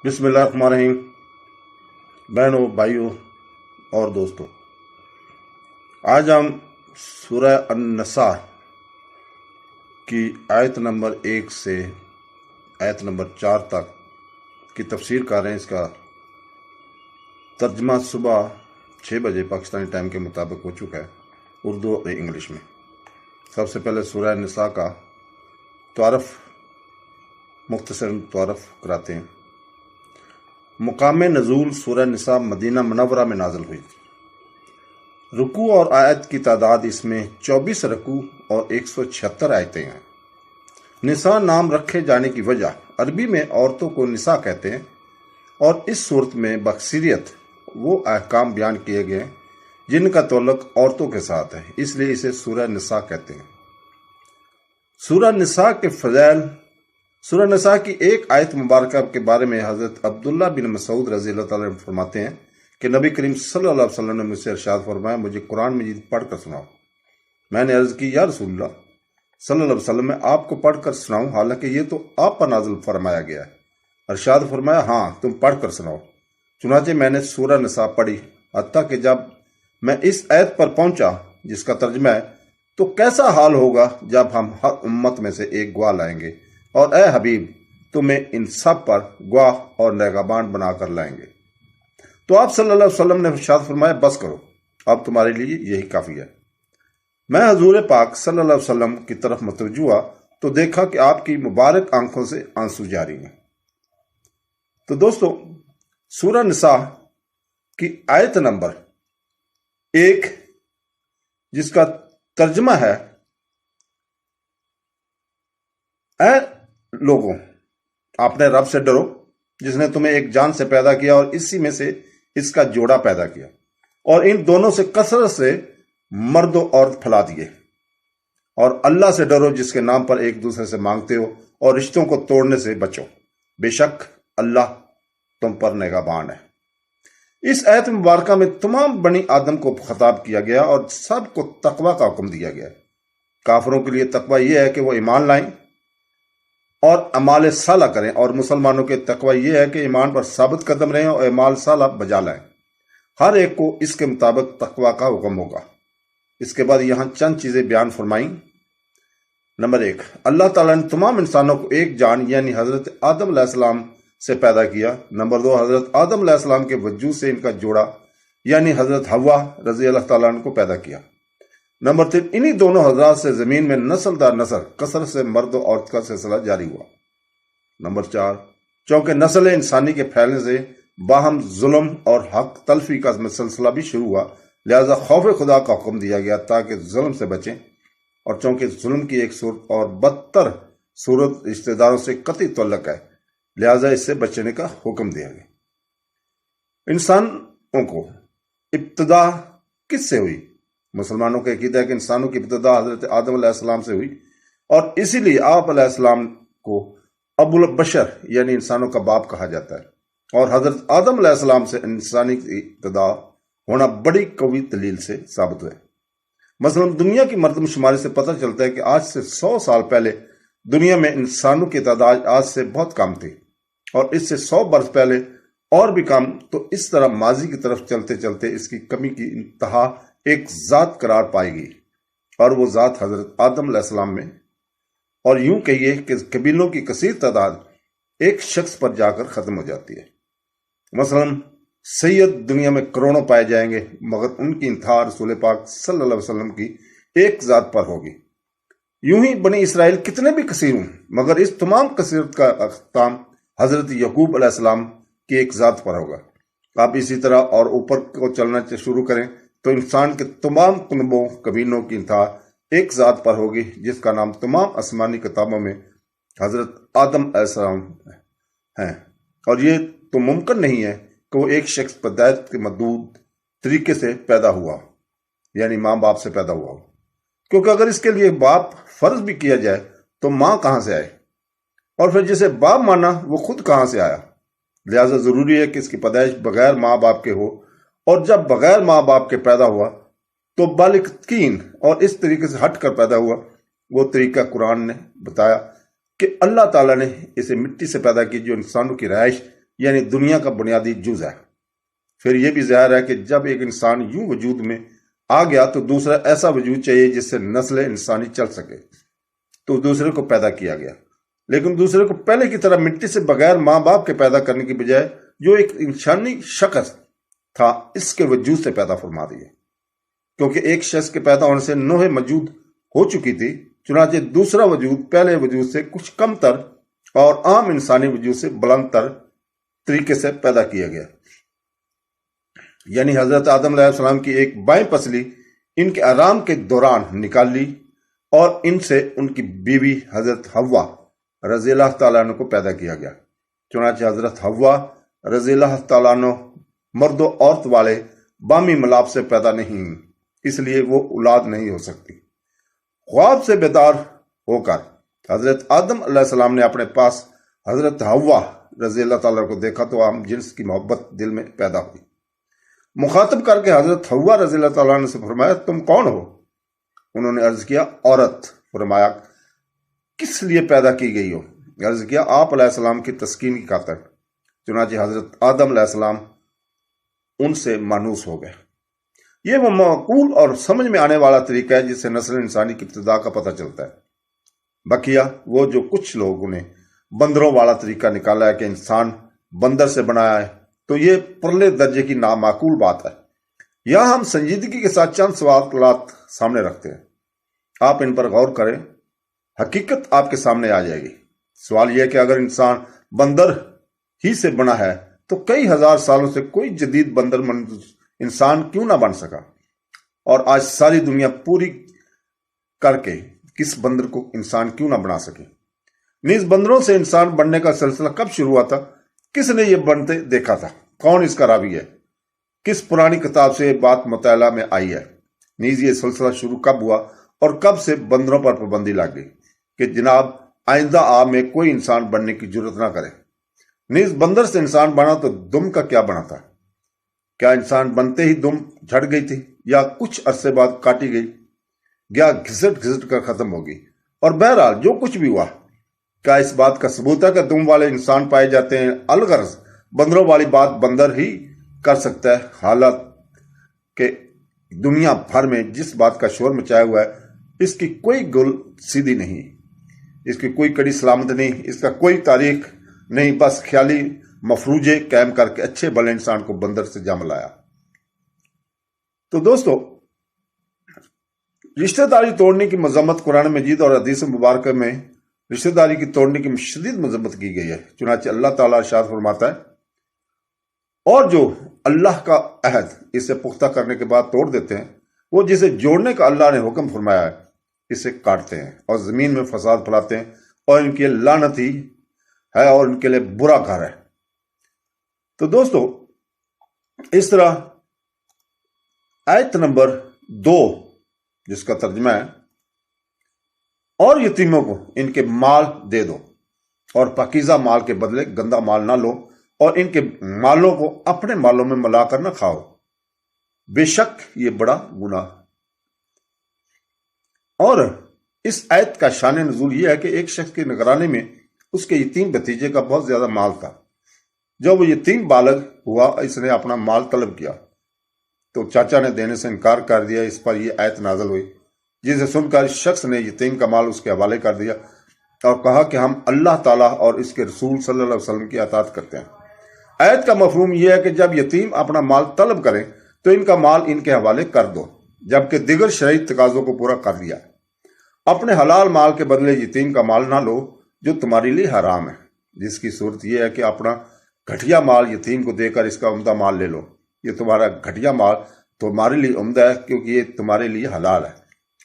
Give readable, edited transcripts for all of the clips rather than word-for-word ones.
بسم اللہ الرحمن الرحیم۔ بہنوں، بھائیوں اور دوستوں، آج ہم سورہ النساء کی آیت نمبر 1 سے آیت نمبر 4 تک کی تفسیر کر رہے ہیں۔ اس کا ترجمہ صبح 6 بجے پاکستانی ٹائم کے مطابق ہو چکا ہے، اردو اور انگلش میں۔ سب سے پہلے سورہ النساء کا مختصر تعارف کراتے ہیں۔ مقام نزول سورہ نساء مدینہ منورہ میں نازل ہوئی۔ رکوع اور آیت کی تعداد اس میں 24 رکوع اور 176 آیتیں ہیں۔ نساء نام رکھے جانے کی وجہ، عربی میں عورتوں کو نساء کہتے ہیں، اور اس صورت میں بکثریت وہ احکام بیان کیے گئے جن کا تعلق عورتوں کے ساتھ ہے، اس لیے اسے سورہ نساء کہتے ہیں۔ سورہ نساء کے فضائل۔ سورہ نساء کی ایک آیت مبارکہ کے بارے میں حضرت عبداللہ بن مسعود رضی اللہ تعالیٰ عنہ فرماتے ہیں کہ نبی کریم صلی اللہ علیہ وسلم نے مجھ سے ارشاد فرمایا، مجھے قرآن مجید پڑھ کر سناؤ۔ میں نے عرض کی، یا رسول اللہ صلی اللہ علیہ وسلم، میں آپ کو پڑھ کر سناؤں، حالانکہ یہ تو آپ پر نازل فرمایا گیا ہے۔ ارشاد فرمایا، ہاں تم پڑھ کر سناؤ۔ چنانچہ میں نے سورہ نساء پڑھی، حتیٰ کہ جب میں اس آیت پر پہنچا جس کا ترجمہ ہے، تو کیسا حال ہوگا جب ہم ہر امت میں سے ایک گواہ لائیں گے، اور اے حبیب تمہیں ان سب پر گواہ اور نگہبان بنا کر لائیں گے۔ تو آپ صلی اللہ علیہ وسلم نے ارشاد فرمایا، بس کرو، اب تمہارے لیے یہی کافی ہے۔ میں حضور پاک صلی اللہ علیہ وسلم کی طرف متوجہ ہوا تو دیکھا کہ آپ کی مبارک آنکھوں سے آنسو جاری ہیں۔ تو دوستو، سورہ نساء کی آیت نمبر 1 جس کا ترجمہ ہے، اے لوگوں اپنے رب سے ڈرو جس نے تمہیں ایک جان سے پیدا کیا اور اسی میں سے اس کا جوڑا پیدا کیا، اور ان دونوں سے کثرت سے مرد و عورت پھیلا دیے، اور اللہ سے ڈرو جس کے نام پر ایک دوسرے سے مانگتے ہو، اور رشتوں کو توڑنے سے بچو، بے شک اللہ تم پر نگہبان ہے۔ اس آیت مبارکہ میں تمام بنی آدم کو خطاب کیا گیا اور سب کو تقوی کا حکم دیا گیا۔ کافروں کے لیے تقوی یہ ہے کہ وہ ایمان لائیں اور اعمال صالح کریں، اور مسلمانوں کے تقوی یہ ہے کہ ایمان پر ثابت قدم رہیں اور اعمال صالح بجا لائیں۔ ہر ایک کو اس کے مطابق تقوی کا حکم ہوگا۔ اس کے بعد یہاں چند چیزیں بیان فرمائیں۔ نمبر 1، اللہ تعالیٰ نے تمام انسانوں کو ایک جان یعنی حضرت آدم علیہ السلام سے پیدا کیا۔ نمبر 2، حضرت آدم علیہ السلام کے وجود سے ان کا جوڑا یعنی حضرت حوا رضی اللہ تعالیٰ عنہ کو پیدا کیا۔ نمبر 3، انہی دونوں حضرات سے زمین میں نسل در نسل کثرت سے مرد و عورت کا سلسلہ جاری ہوا۔ نمبر 4، چونکہ نسل انسانی کے پھیلنے سے باہم ظلم اور حق تلفی کا سلسلہ بھی شروع ہوا، لہذا خوف خدا کا حکم دیا گیا تاکہ ظلم سے بچیں، اور چونکہ ظلم کی ایک صورت اور بدتر صورت رشتہ داروں سے قطعی تعلق ہے، لہذا اس سے بچنے کا حکم دیا گیا۔ انسانوں کو ابتدا کس سے ہوئی؟ مسلمانوں کا عقیدہ ہے کہ انسانوں کی ابتدا حضرت آدم علیہ السلام سے ہوئی، اور اسی لیے آپ علیہ السلام کو ابو البشر یعنی انسانوں کا باپ کہا جاتا ہے، اور حضرت آدم علیہ السلام سے انسانی ابتدا ہونا بڑی قوی دلیل سے ثابت ہے۔ مثلا دنیا کی مردم شماری سے پتہ چلتا ہے کہ آج سے 100 سال پہلے دنیا میں انسانوں کی تعداد آج سے بہت کم تھی، اور اس سے 100 برس پہلے اور بھی کم۔ تو اس طرح ماضی کی طرف چلتے چلتے اس کی کمی کی انتہا ایک ذات قرار پائے گی، اور وہ ذات حضرت آدم علیہ السلام میں، اور یوں کہیے کہ قبیلوں کی کثیر تعداد ایک شخص پر جا کر ختم ہو جاتی ہے۔ مثلا سید دنیا میں کروڑوں پائے جائیں گے، مگر ان کی انتہا رسول پاک صلی اللہ علیہ وسلم کی ایک ذات پر ہوگی۔ یوں ہی بنی اسرائیل کتنے بھی کثیر ہوں، مگر اس تمام کثیرت کا اختتام حضرت یعقوب علیہ السلام کی ایک ذات پر ہوگا۔ آپ اسی طرح اور اوپر کو چلنا شروع کریں تو انسان کے تمام قبیلوں قبیلوں کی انتہا ایک ذات پر ہوگی جس کا نام تمام آسمانی کتابوں میں حضرت آدم علیہ السلام ہے، اور یہ تو ممکن نہیں ہے کہ وہ ایک شخص پیدائش کے محدود طریقے سے پیدا ہوا یعنی ماں باپ سے پیدا ہوا ہو، کیونکہ اگر اس کے لیے باپ فرض بھی کیا جائے تو ماں کہاں سے آئے، اور پھر جسے باپ مانا وہ خود کہاں سے آیا۔ لہذا ضروری ہے کہ اس کی پیدائش بغیر ماں باپ کے ہو، اور جب بغیر ماں باپ کے پیدا ہوا تو بالکین اور اس طریقے سے ہٹ کر پیدا ہوا۔ وہ طریقہ قرآن نے بتایا کہ اللہ تعالیٰ نے اسے مٹی سے پیدا کی جو انسانوں کی رہائش یعنی دنیا کا بنیادی جز ہے۔ پھر یہ بھی ظاہر ہے کہ جب ایک انسان یوں وجود میں آ گیا تو دوسرا ایسا وجود چاہیے جس سے نسل انسانی چل سکے، تو دوسرے کو پیدا کیا گیا، لیکن دوسرے کو پہلے کی طرح مٹی سے بغیر ماں باپ کے پیدا کرنے کی بجائے جو ایک انسانی شخص تھا اس کے وجود سے پیدا فرما دیا، کیونکہ ایک شخص کے پیدا ہونے سے نوح موجود ہو چکی تھی، چنانچہ دوسرا وجود پہلے وجود سے کچھ کم تر اور عام انسانی وجود سے بلند تر طریقے سے پیدا کیا گیا، یعنی حضرت آدم علیہ السلام کی ایک بائیں پسلی ان کے آرام کے دوران نکال لی اور ان سے ان کی بیوی حضرت حوا رضی اللہ تعالیٰ عنہ کو پیدا کیا گیا۔ چنانچہ حضرت حوا رضی اللہ تعالیٰ عنہ مرد و عورت والے بامی ملاپ سے پیدا نہیں، اس لیے وہ اولاد نہیں ہو سکتی۔ خواب سے بیدار ہو کر حضرت آدم علیہ السلام نے اپنے پاس حضرت حوا رضی اللہ تعالیٰ کو دیکھا تو عام جنس کی محبت دل میں پیدا ہوئی۔ مخاطب کر کے حضرت حوا رضی اللہ تعالیٰ نے سے فرمایا تم کون ہو؟ انہوں نے عرض کیا عورت۔ فرمایا کس لیے پیدا کی گئی ہو؟ عرض کیا آپ علیہ السلام کی تسکین کی خاطر۔ چنانچہ حضرت آدم علیہ السلام ان سے مانوس ہو گئے۔ یہ وہ معقول اور سمجھ میں آنے والا طریقہ ہے جس سے نسل انسانی کی ابتدا کا پتہ چلتا ہے۔ بقیہ وہ جو کچھ لوگوں نے بندروں والا طریقہ نکالا ہے کہ انسان بندر سے بنایا ہے تو یہ پرلے درجے کی نامعقول بات ہے۔ یہاں ہم سنجیدگی کے ساتھ چند سوالات سامنے رکھتے ہیں، آپ ان پر غور کریں، حقیقت آپ کے سامنے آ جائے گی۔ سوال یہ ہے کہ اگر انسان بندر ہی سے بنا ہے تو کئی ہزار سالوں سے کوئی جدید بندر انسان کیوں نہ بن سکا، اور آج ساری دنیا پوری کر کے کس بندر کو انسان کیوں نہ بنا سکے؟ نیز بندروں سے انسان بننے کا سلسلہ کب شروع ہوا تھا؟ کس نے یہ بنتے دیکھا تھا؟ کون اس کا راوی ہے؟ کس پرانی کتاب سے یہ بات مطالعہ میں آئی ہے؟ نیز یہ سلسلہ شروع کب ہوا اور کب سے بندروں پر پابندی لگ گئی کہ جناب آئندہ آپ میں کوئی انسان بننے کی جرت نہ کرے؟ نیز بندر سے انسان بنا تو دم کا کیا بنا تھا؟ کیا انسان بنتے ہی دم جھڑ گئی تھی یا کچھ عرصے بعد کاٹی گئی یا گھسٹ گھسٹ کر ختم ہوگی؟ اور بہرحال جو کچھ بھی ہوا، کیا اس بات کا ثبوت ہے کہ دم والے انسان پائے جاتے ہیں؟ الغرض بندروں والی بات بندر ہی کر سکتا ہے، حالت کہ دنیا بھر میں جس بات کا شور مچایا ہوا ہے اس کی کوئی گل سیدھی نہیں، اس کی کوئی کڑی سلامت نہیں، اس کا کوئی تاریخ نہیں، بس خیالی مفروضے قائم کر کے اچھے بھلے انسان کو بندر سے جا ملایا۔ تو دوستو، رشتہ داری توڑنے کی مذمت قرآن مجید اور حدیث مبارکہ میں رشتہ داری کی توڑنے کی شدید مذمت کی گئی ہے۔ چنانچہ اللہ تعالیٰ ارشاد فرماتا ہے اور جو اللہ کا عہد اسے پختہ کرنے کے بعد توڑ دیتے ہیں، وہ جسے جوڑنے کا اللہ نے حکم فرمایا ہے اسے کاٹتے ہیں اور زمین میں فساد پھیلاتے ہیں، اور ان کی لعنت ہی ہے اور ان کے لیے برا گھر ہے۔ تو دوستو، اس طرح آیت نمبر 2 جس کا ترجمہ ہے اور یتیموں کو ان کے مال دے دو اور پاکیزہ مال کے بدلے گندا مال نہ لو، اور ان کے مالوں کو اپنے مالوں میں ملا کر نہ کھاؤ، بے شک یہ بڑا گناہ۔ اور اس آیت کا شان نزول یہ ہے کہ ایک شخص کی نگرانی میں اس کے یتیم بھتیجے کا بہت زیادہ مال تھا۔ جب وہ یتیم بالغ ہوا، اس نے اپنا مال طلب کیا تو چاچا نے دینے سے انکار کر دیا۔ اس پر یہ آیت نازل ہوئی، جسے سن کر اس شخص نے یتیم کا مال اس کے حوالے کر دیا اور کہا کہ ہم اللہ تعالیٰ اور اس کے رسول صلی اللہ علیہ وسلم کی اطاعت کرتے ہیں۔ آیت کا مفہوم یہ ہے کہ جب یتیم اپنا مال طلب کریں تو ان کا مال ان کے حوالے کر دو، جبکہ دیگر شرعی تقاضوں کو پورا کر دیا۔ اپنے حلال مال کے بدلے یتیم کا مال نہ لو جو تمہارے لیے حرام ہے، جس کی صورت یہ ہے کہ اپنا گھٹیا مال یتیم کو دے کر اس کا عمدہ مال لے لو۔ یہ تمہارا گھٹیا مال تمہارے لیے عمدہ ہے کیونکہ یہ تمہارے لیے حلال ہے،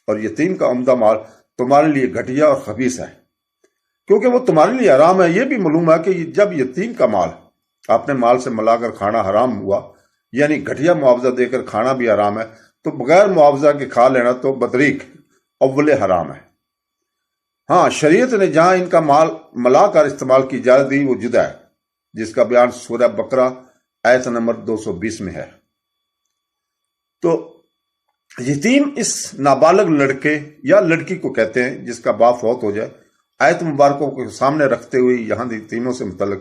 اور یتیم کا عمدہ مال تمہارے لیے گھٹیا اور خبیث ہے کیونکہ وہ تمہارے لیے حرام ہے۔ یہ بھی معلوم ہے کہ جب یتیم کا مال اپنے مال سے ملا کر کھانا حرام ہوا، یعنی گھٹیا معاوضہ دے کر کھانا بھی حرام ہے، تو بغیر معاوضہ کے کھا لینا تو بدریق اول حرام ہے۔ ہاں، شریعت نے جہاں ان کا مال ملا کر استعمال کی اجازت دی وہ جدا ہے، جس کا بیان سورہ بقرہ آیت نمبر 220 میں ہے۔ تو یتیم اس نابالغ لڑکے یا لڑکی کو کہتے ہیں جس کا باپ فوت ہو جائے۔ آیت مبارکوں کو سامنے رکھتے ہوئے یہاں یتیموں سے متعلق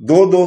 2-2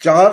4